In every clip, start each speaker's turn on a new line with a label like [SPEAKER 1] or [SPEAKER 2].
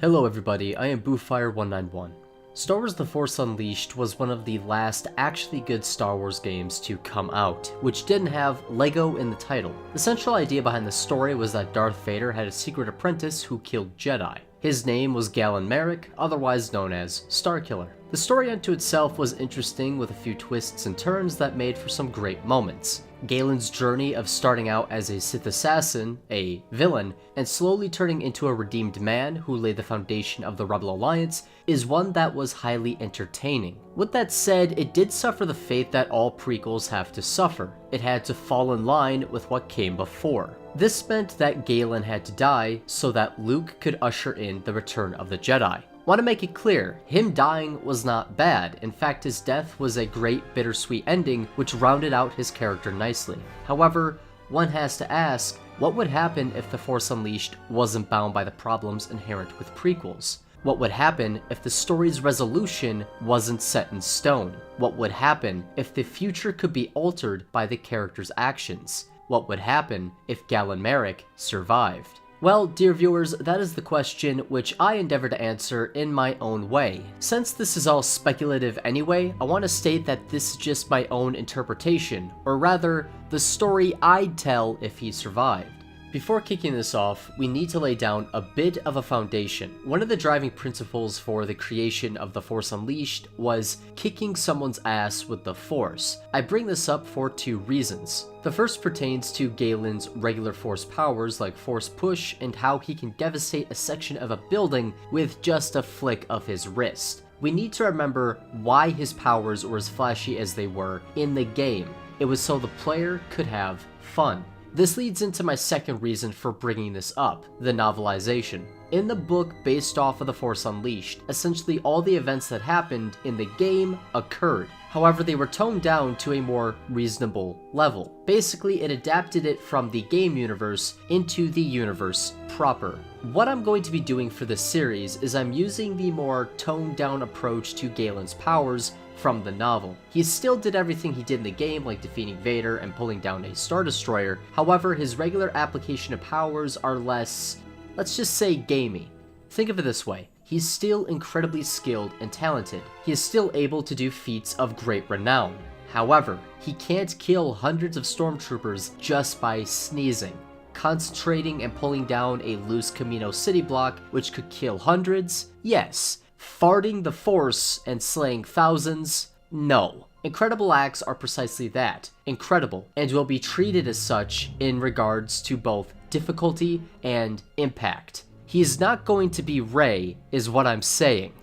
[SPEAKER 1] Hello everybody, I am Boofire191. Star Wars The Force Unleashed was one of the last actually good Star Wars games to come out, which didn't have LEGO in the title. The central idea behind the story was that Darth Vader had a secret apprentice who killed Jedi. His name was Galen Marek, otherwise known as Starkiller. The story unto itself was interesting with a few twists and turns that made for some great moments. Galen's journey of starting out as a Sith assassin, a villain, and slowly turning into a redeemed man who laid the foundation of the Rebel Alliance is one that was highly entertaining. With that said, it did suffer the fate that all prequels have to suffer. It had to fall in line with what came before. This meant that Galen had to die so that Luke could usher in the return of the Jedi. Want to make it clear, him dying was not bad. In fact, his death was a great bittersweet ending which rounded out his character nicely. However, one has to ask, what would happen if The Force Unleashed wasn't bound by the problems inherent with prequels? What would happen if the story's resolution wasn't set in stone? What would happen if the future could be altered by the character's actions? What would happen if Galen Marek survived? Well, dear viewers, that is the question which I endeavor to answer in my own way. Since this is all speculative anyway, I want to state that this is just my own interpretation, or rather, the story I'd tell if he survived. Before kicking this off, we need to lay down a bit of a foundation. One of the driving principles for the creation of The Force Unleashed was kicking someone's ass with the Force. I bring this up for two reasons. The first pertains to Galen's regular Force powers like Force Push and how he can devastate a section of a building with just a flick of his wrist. We need to remember why his powers were as flashy as they were in the game. It was so the player could have fun. This leads into my second reason for bringing this up, the novelization. In the book based off of The Force Unleashed, essentially all the events that happened in the game occurred. However, they were toned down to a more reasonable level. Basically, it adapted it from the game universe into the universe proper. What I'm going to be doing for this series is I'm using the more toned down approach to Galen's powers from the novel. He still did everything he did in the game, like defeating Vader and pulling down a Star Destroyer. However, his regular application of powers are less, let's just say, gamey. Think of it this way. He's still incredibly skilled and talented. He is still able to do feats of great renown. However, he can't kill hundreds of stormtroopers just by sneezing. Concentrating and pulling down a loose Camino City block, which could kill hundreds? Yes. Farting the Force and slaying thousands? No. Incredible acts are precisely that, incredible, and will be treated as such in regards to both difficulty and impact. He is not going to be Rey, is what I'm saying.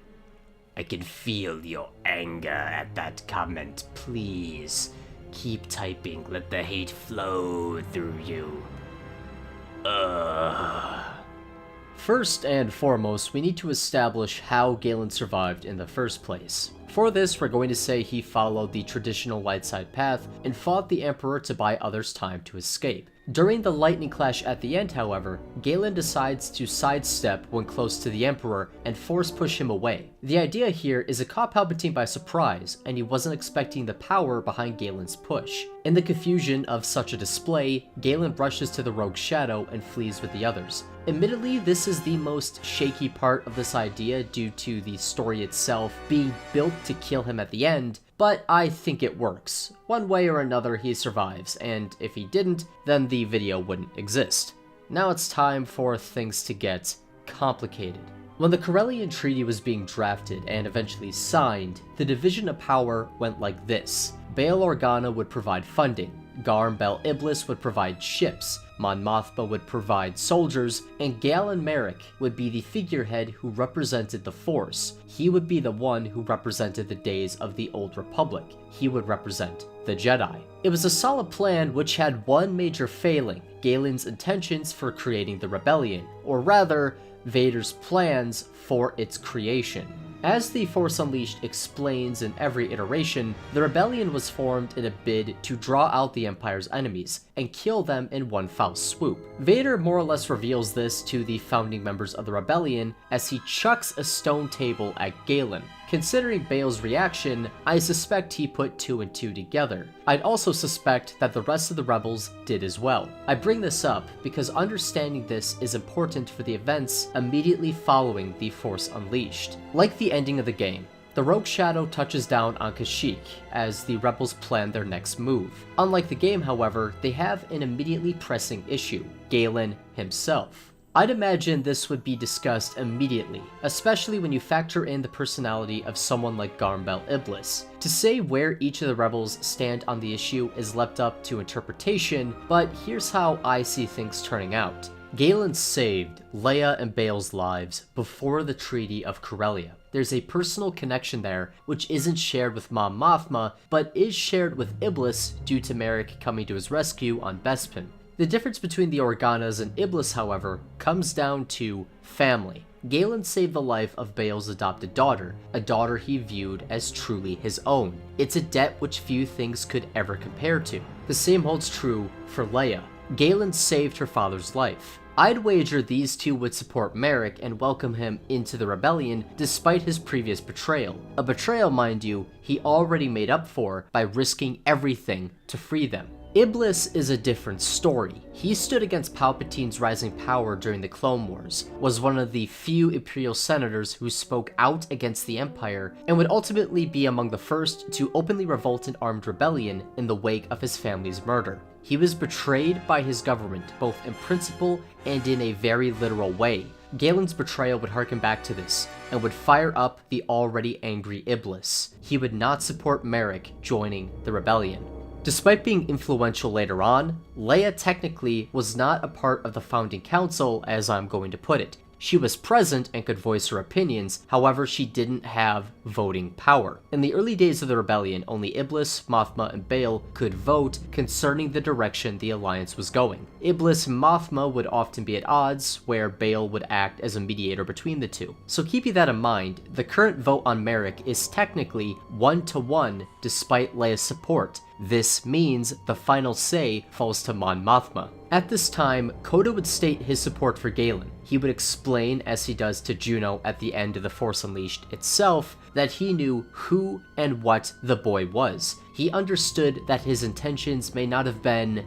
[SPEAKER 1] I can feel your anger at that comment. Please, keep typing. Let the hate flow through you. First and foremost, we need to establish how Galen survived in the first place. For this, we're going to say he followed the traditional light side path and fought the Emperor to buy others time to escape. During the lightning clash at the end, however, Galen decides to sidestep when close to the Emperor and force push him away. The idea here is it caught Palpatine by surprise, and he wasn't expecting the power behind Galen's push. In the confusion of such a display, Galen rushes to the rogue shadow and flees with the others. Admittedly, this is the most shaky part of this idea due to the story itself being built to kill him at the end, but I think it works. One way or another he survives, and if he didn't, then the video wouldn't exist. Now it's time for things to get complicated. When the Corellian Treaty was being drafted and eventually signed, the division of power went like this. Bail Organa would provide funding, Garm Bel Iblis would provide ships, Mon Mothma would provide soldiers, and Galen Marek would be the figurehead who represented the Force. He would be the one who represented the days of the Old Republic. He would represent the Jedi. It was a solid plan which had one major failing: Galen's intentions for creating the rebellion, or rather, Vader's plans for its creation. As The Force Unleashed explains in every iteration, the rebellion was formed in a bid to draw out the Empire's enemies and kill them in one foul swoop. Vader more or less reveals this to the founding members of the rebellion as he chucks a stone table at Galen, Considering Bael's reaction, I suspect he put 2 and 2 together. I'd also suspect that the rest of the rebels did as well. I bring this up because understanding this is important for the events immediately following the Force Unleashed. Like the ending of the game, the Rogue Shadow touches down on Kashyyyk as the rebels plan their next move. Unlike the game, however, they have an immediately pressing issue: Galen himself. I'd imagine this would be discussed immediately, especially when you factor in the personality of someone like Garmbel Iblis. To say where each of the rebels stand on the issue is left up to interpretation, but here's how I see things turning out. Galen saved Leia and Bael's lives before the Treaty of Corellia. There's a personal connection there, which isn't shared with Mon Mothma, but is shared with Iblis due to Marek coming to his rescue on Bespin. The difference between the Organas and Iblis, however, comes down to family. Galen saved the life of Bael's adopted daughter, a daughter he viewed as truly his own. It's a debt which few things could ever compare to. The same holds true for Leia. Galen saved her father's life. I'd wager these two would support Marek and welcome him into the rebellion despite his previous betrayal. A betrayal, mind you, he already made up for by risking everything to free them. Iblis is a different story. He stood against Palpatine's rising power during the Clone Wars, was one of the few Imperial senators who spoke out against the Empire, and would ultimately be among the first to openly revolt an armed rebellion in the wake of his family's murder. He was betrayed by his government, both in principle and in a very literal way. Galen's betrayal would harken back to this, and would fire up the already angry Iblis. He would not support Marek joining the rebellion. Despite being influential later on, Leia technically was not a part of the founding council, as I'm going to put it. She was present and could voice her opinions, however she didn't have voting power. In the early days of the rebellion, only Iblis, Mothma, and Bael could vote concerning the direction the alliance was going. Iblis and Mothma would often be at odds, where Bael would act as a mediator between the two. So keeping that in mind, the current vote on Marek is technically 1-1 despite Leia's support. This means the final say falls to Mon Mothma. At this time, Coda would state his support for Galen. He would explain, as he does to Juno at the end of The Force Unleashed itself, that he knew who and what the boy was. He understood that his intentions may not have been,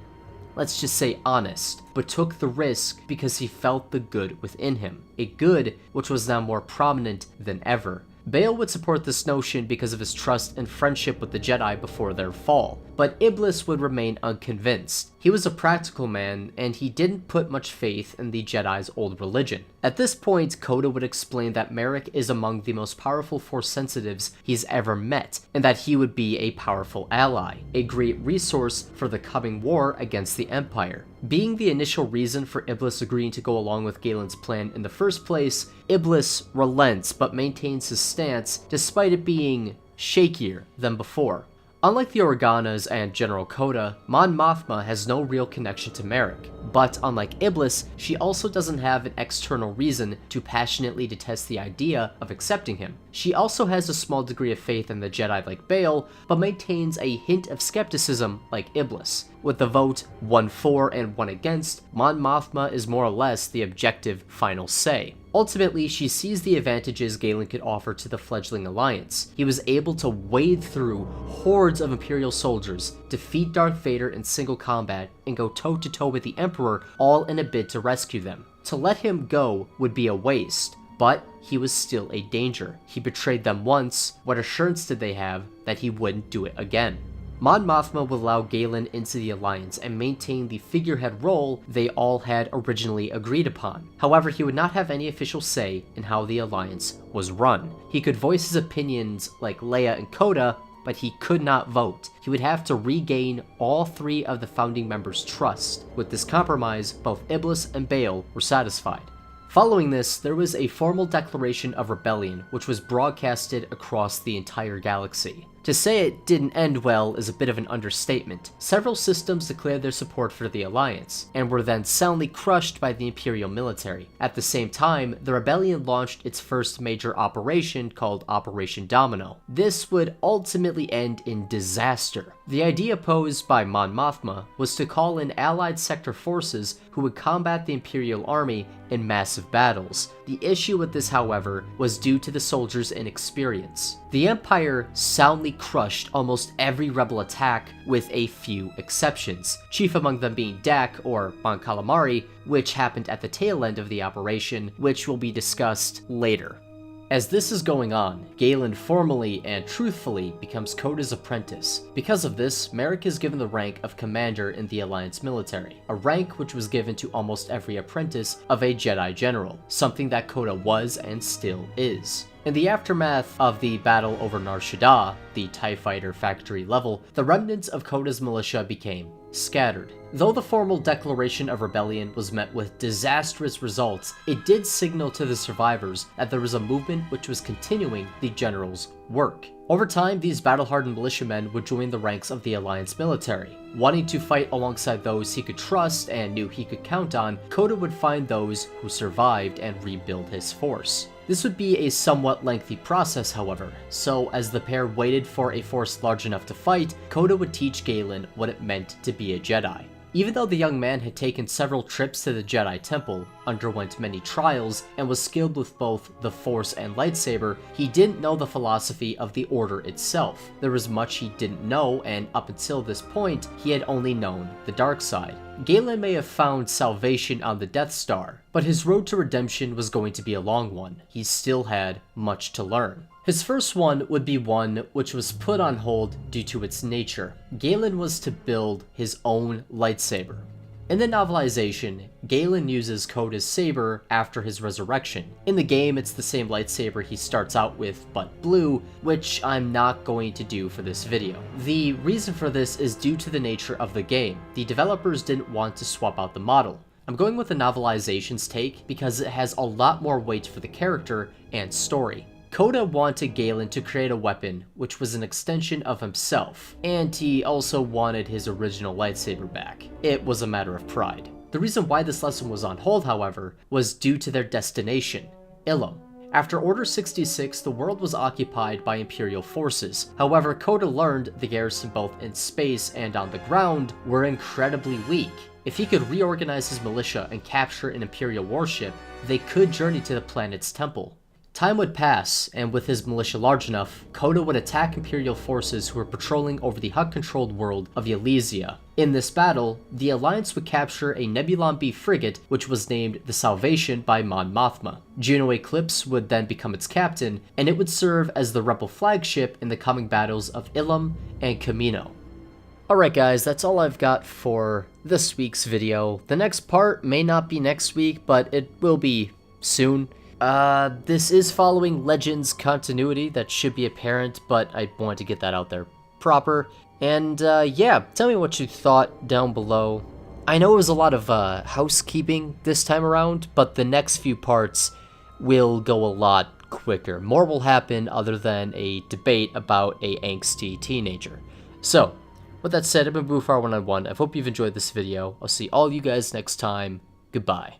[SPEAKER 1] let's just say, honest, but took the risk because he felt the good within him, a good which was now more prominent than ever. Bael would support this notion because of his trust and friendship with the Jedi before their fall, but Iblis would remain unconvinced. He was a practical man, and he didn't put much faith in the Jedi's old religion. At this point, Coda would explain that Marek is among the most powerful Force sensitives he's ever met, and that he would be a powerful ally, a great resource for the coming war against the Empire. Being the initial reason for Iblis agreeing to go along with Galen's plan in the first place, Iblis relents but maintains his stance despite it being shakier than before. Unlike the Organas and General Coda, Mon Mothma has no real connection to Marek, but unlike Iblis, she also doesn't have an external reason to passionately detest the idea of accepting him. She also has a small degree of faith in the Jedi like Bael, but maintains a hint of skepticism like Iblis. With the vote 1-for and 1 against, Mon Mothma is more or less the objective final say. Ultimately, she sees the advantages Galen could offer to the fledgling alliance. He was able to wade through hordes of Imperial soldiers, defeat Darth Vader in single combat, and go toe-to-toe with the Emperor, all in a bid to rescue them. To let him go would be a waste, but he was still a danger. He betrayed them once. What assurance did they have that he wouldn't do it again? Mon Mothma will allow Galen into the Alliance and maintain the figurehead role they all had originally agreed upon. However, he would not have any official say in how the Alliance was run. He could voice his opinions like Leia and Coda, but he could not vote. He would have to regain all 3 of the founding members' trust. With this compromise, both Iblis and Bael were satisfied. Following this, there was a formal declaration of rebellion, which was broadcasted across the entire galaxy. To say it didn't end well is a bit of an understatement. Several systems declared their support for the Alliance, and were then soundly crushed by the Imperial military. At the same time, the rebellion launched its first major operation called Operation Domino. This would ultimately end in disaster. The idea posed by Mon Mothma was to call in allied sector forces who would combat the Imperial army in massive battles. The issue with this, however, was due to the soldiers' inexperience. The Empire soundly crushed almost every rebel attack with a few exceptions, chief among them being Dak, or Mon Calamari, which happened at the tail end of the operation, which will be discussed later. As this is going on, Galen formally and truthfully becomes Coda's apprentice. Because of this, Marek is given the rank of Commander in the Alliance military, a rank which was given to almost every apprentice of a Jedi General, something that Coda was and still is. In the aftermath of the battle over Nar Shaddaa, the TIE Fighter factory level, the remnants of Coda's militia became scattered. Though the formal declaration of rebellion was met with disastrous results, it did signal to the survivors that there was a movement which was continuing the general's work. Over time, these battle-hardened militiamen would join the ranks of the Alliance military. Wanting to fight alongside those he could trust and knew he could count on, Coda would find those who survived and rebuild his force. This would be a somewhat lengthy process, however, so as the pair waited for a force large enough to fight, Coda would teach Galen what it meant to be a Jedi. Even though the young man had taken several trips to the Jedi Temple, underwent many trials, and was skilled with both the Force and lightsaber, he didn't know the philosophy of the Order itself. There was much he didn't know, and up until this point, he had only known the dark side. Galen may have found salvation on the Death Star, but his road to redemption was going to be a long one. He still had much to learn. His first one would be one which was put on hold due to its nature. Galen was to build his own lightsaber. In the novelization, Galen uses Coda's saber after his resurrection. In the game, it's the same lightsaber he starts out with, but blue, which I'm not going to do for this video. The reason for this is due to the nature of the game. The developers didn't want to swap out the model. I'm going with the novelization's take because it has a lot more weight for the character and story. Coda wanted Galen to create a weapon which was an extension of himself, and he also wanted his original lightsaber back. It was a matter of pride. The reason why this lesson was on hold, however, was due to their destination, Ilum. After Order 66, the world was occupied by Imperial forces. However, Coda learned the garrison both in space and on the ground were incredibly weak. If he could reorganize his militia and capture an Imperial warship, they could journey to the planet's temple. Time would pass, and with his militia large enough, Coda would attack Imperial forces who were patrolling over the Hutt-controlled world of Elysia. In this battle, the Alliance would capture a Nebulon B frigate which was named the Salvation by Mon Mothma. Juno Eclipse would then become its captain, and it would serve as the rebel flagship in the coming battles of Ilum and Kamino. Alright guys, that's all I've got for this week's video. The next part may not be next week, but it will be soon. This is following Legends continuity, that should be apparent, but I wanted to get that out there proper. And, yeah, tell me what you thought down below. I know it was a lot of, housekeeping this time around, but the next few parts will go a lot quicker. More will happen other than a debate about a angsty teenager. So, with that said, I've been Boofar191. I hope you've enjoyed this video. I'll see all you guys next time. Goodbye.